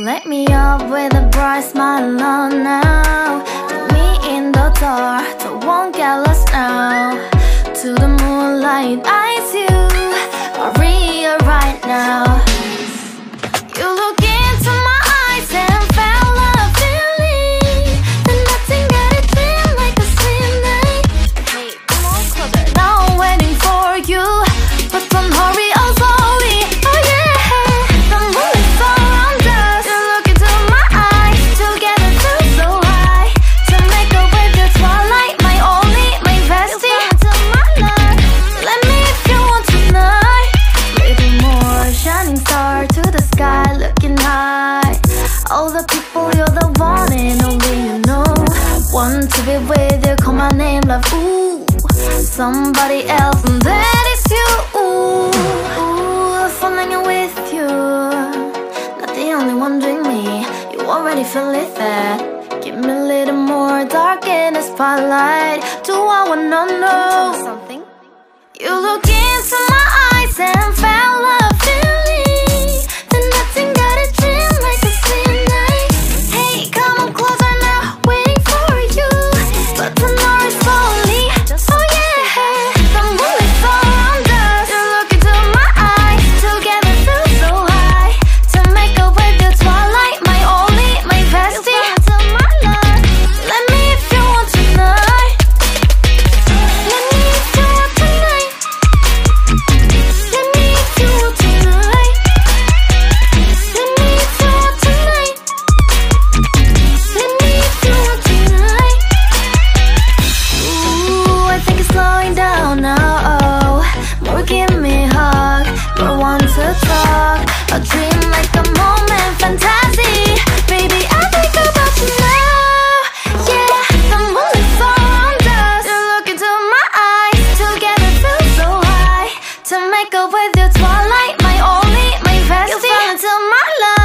Light me up with a bright smile on now. Put me in the dark, so won't get lost now. To the moonlight, eyes you are real right now. You look into my eyes and felt a feeling that nothing got it feel like a same night. Hey, come on closer. Now I'm waiting for you, but don't hurry, oh slowly. Oh yeah, the moon is around us. You look into my eyes, together feel so high. To make up with the twilight, my only, my bestie. Into my life, let me if you want tonight. Little more shining star to the sky, looking high. All the people, you're the one and only you know. Want to be with you, call my name, love, ooh. Somebody else, and that is you, ooh. Falling in with you, not the only one doing me. You already feel it there. Give me a little more dark in the spotlight. Do I wanna know something? You look into my eyes and felt a feeling that nothing got a dream like a same night. Hey, come on closer now, waiting for you, but tonight is slowly. Oh yeah, the moon is around us. You look into my eyes, together feel so high. To make up with the twilight, my only, my bestie. Into my life, let me if you want tonight. Let me if you want tonight. Let me if you want tonight. Let me if you want tonight. Let me if you want tonight. Ooh, I think it's slowing down now. Oh, more give me a hug, more want to talk. A dream like a moment, fantasy. Baby, I think about you now. Yeah, the moon is around us. You look into my eyes, together feel so high. To make up with your twilight, my only, my bestie. You fell into my life.